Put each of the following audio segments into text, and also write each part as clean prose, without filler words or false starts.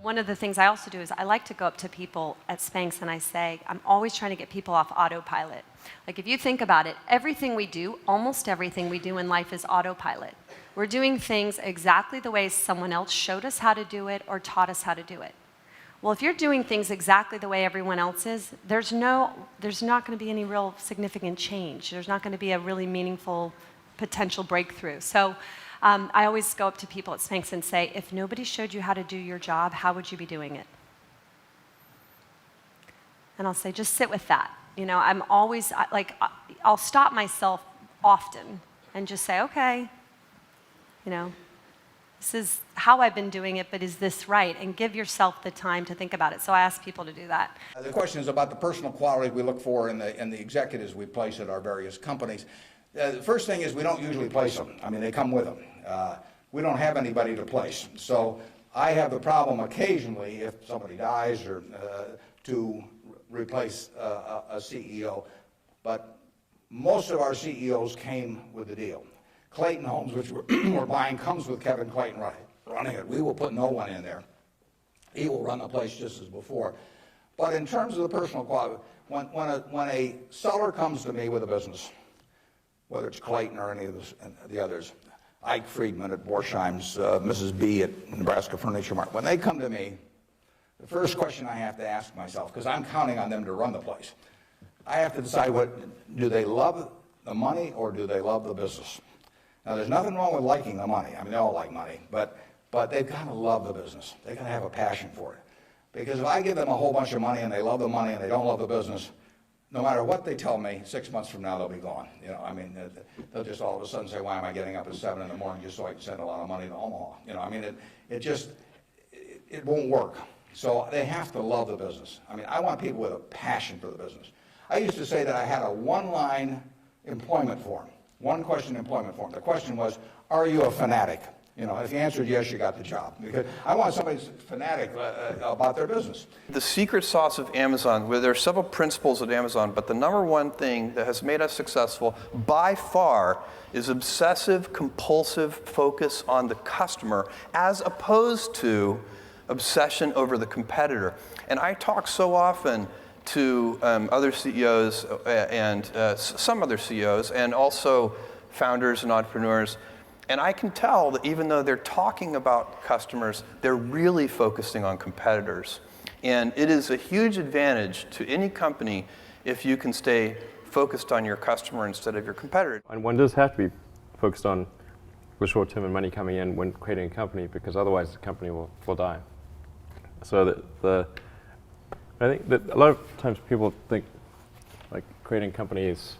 one of the things I also do is I like to go up to people at Spanx and I say, I'm always trying to get people off autopilot. Like if you think about it, everything we do, almost everything we do in life is autopilot. We're doing things exactly the way someone else showed us how to do it or taught us how to do it. Well, if you're doing things exactly the way everyone else is, there's not going to be any real significant change. There's not going to be a really meaningful potential breakthrough. So I always go up to people at Spanx and say, if nobody showed you how to do your job, how would you be doing it? And I'll say, just sit with that. You know, I'm always, I'll stop myself often and just say, okay, you know, this is how I've been doing it, but is this right? And give yourself the time to think about it. So I ask people to do that. The question is about the personal qualities we look for in the executives we place at our various companies. The first thing is we don't usually place them. I mean, they come with them. We don't have anybody to place. So I have the problem occasionally, if somebody dies, or to replace a CEO. But most of our CEOs came with the deal. Clayton Homes, which we're buying, comes with Kevin Clayton running it. We will put no one in there. He will run the place just as before. But in terms of the personal quality, when a seller comes to me with a business, whether it's Clayton or any of the others, Ike Friedman at Borsheim's, Mrs. B at Nebraska Furniture Mart, when they come to me, the first question I have to ask myself, because I'm counting on them to run the place, I have to decide, do they love the money or do they love the business? Now, there's nothing wrong with liking the money. I mean, they all like money, but they've got to love the business. They've got to have a passion for it. Because if I give them a whole bunch of money and they love the money and they don't love the business, no matter what they tell me, 6 months from now they'll be gone. You know, I mean, they'll just all of a sudden say, why am I getting up at 7 in the morning just so I can send a lot of money to Omaha? You know, I mean, it won't work. So they have to love the business. I mean, I want people with a passion for the business. I used to say that I had a one-line employment form, one-question employment form. The question was, are you a fanatic? You know, if you answered yes, you got the job. Because I want somebody who's fanatic about their business. The secret sauce of Amazon, where there are several principles at Amazon, but the number one thing that has made us successful by far is obsessive, compulsive focus on the customer as opposed to obsession over the competitor. And I talk so often to other CEOs and some other CEOs and also founders and entrepreneurs. And I can tell that even though they're talking about customers, they're really focusing on competitors. And it is a huge advantage to any company if you can stay focused on your customer instead of your competitor. And one does have to be focused on the short term and money coming in when creating a company, because otherwise the company will die. So I think that a lot of times people think like creating a company is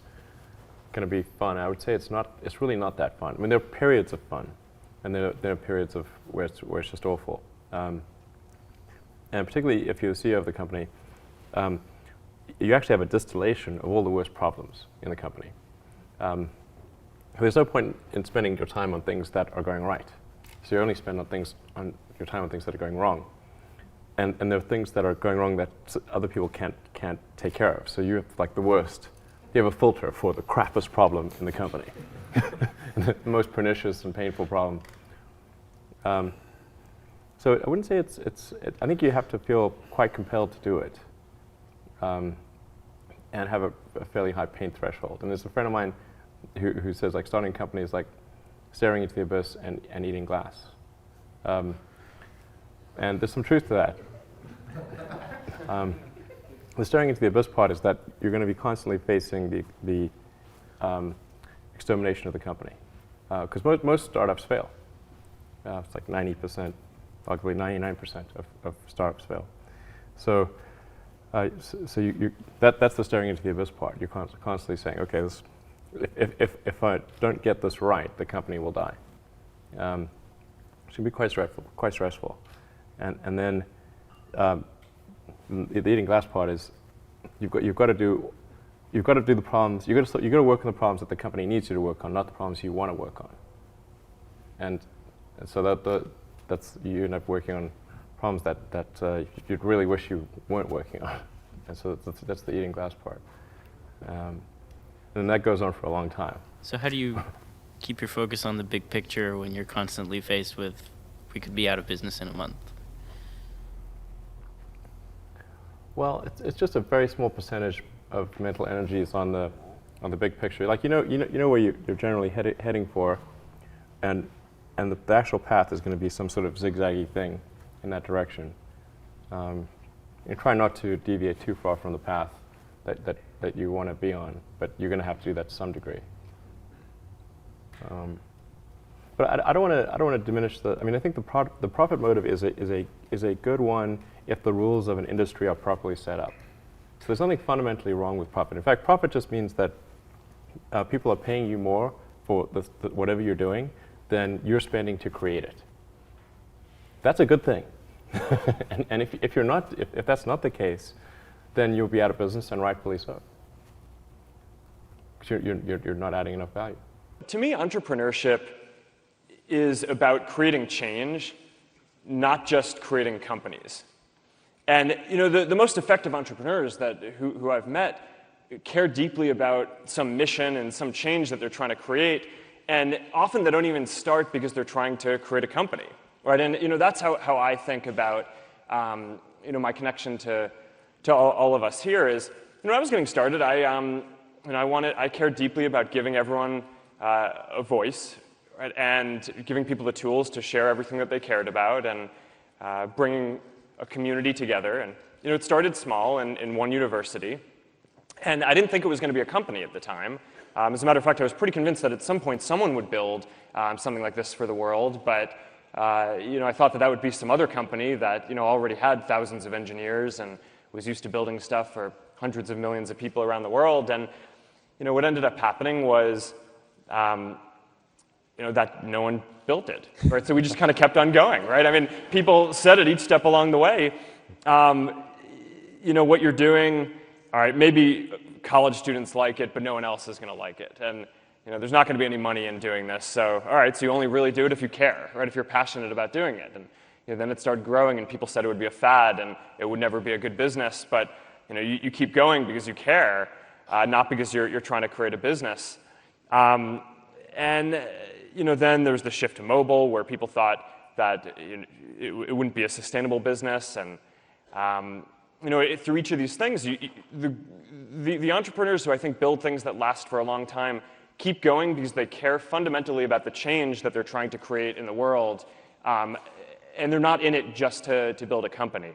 going to be fun. I would say it's not. It's really not that fun. I mean, there are periods of fun, and there are periods of where it's just awful. And particularly if you're the CEO of the company, you actually have a distillation of all the worst problems in the company. There's no point in spending your time on things that are going right. So you only spend your time on things that are going wrong. And there are things that are going wrong that other people can't take care of. So you have like the worst. You have a filter for the crappiest problem in the company, the most pernicious and painful problem. So I wouldn't say I think you have to feel quite compelled to do it, and have a fairly high pain threshold. And there's a friend of mine who says like starting a company is like staring into the abyss and eating glass. And there's some truth to that. The staring into the abyss part is that you're going to be constantly facing the extermination of the company, because most startups fail. It's like 90%, arguably 99% of startups fail. So, that's the staring into the abyss part. You're constantly saying, okay, if I don't get this right, the company will die. It can be quite stressful. And then the eating glass part is you've got to do the problems. You've got to work on the problems that the company needs you to work on, not the problems you want to work on. And so that's you end up working on problems that you'd really wish you weren't working on. And so that's the eating glass part. And that goes on for a long time. So how do you keep your focus on the big picture when you're constantly faced with, we could be out of business in a month? Well, it's just a very small percentage of mental energy is on the big picture. Like you know where you're generally heading for, and the actual path is going to be some sort of zigzaggy thing in that direction. You try not to deviate too far from the path that you want to be on, but you're going to have to do that to some degree. But I don't want to diminish the. I mean, I think the profit motive is a good one if the rules of an industry are properly set up. So there's nothing fundamentally wrong with profit. In fact, profit just means that people are paying you more for whatever you're doing than you're spending to create it. That's a good thing. and if that's not the case, then you'll be out of business, and rightfully so. Because you're not adding enough value. To me, entrepreneurship is about creating change, not just creating companies. And the most effective entrepreneurs who I've met care deeply about some mission and some change that they're trying to create, and often they don't even start because they're trying to create a company, right? And that's how I think about my connection to all of us here is, when I was getting started, I cared deeply about giving everyone a voice, right? And giving people the tools to share everything that they cared about, and bringing a community together. And it started small in one university, and I didn't think it was going to be a company at the time. As a matter of fact, I was pretty convinced that at some point someone would build something like this for the world, but I thought that would be some other company that already had thousands of engineers and was used to building stuff for hundreds of millions of people around the world. And what ended up happening was that no one built it, right? So we just kind of kept on going, right? I mean, people said at each step along the way, what you're doing, all right, maybe college students like it, but no one else is going to like it. And there's not going to be any money in doing this. So, all right, so you only really do it if you care, right? If you're passionate about doing it. And then it started growing, and people said it would be a fad and it would never be a good business. But you keep going because you care, not because you're trying to create a business. And then there's the shift to mobile, where people thought that it wouldn't be a sustainable business. And through each of these things, the entrepreneurs who I think build things that last for a long time keep going because they care fundamentally about the change that they're trying to create in the world. And they're not in it just to build a company.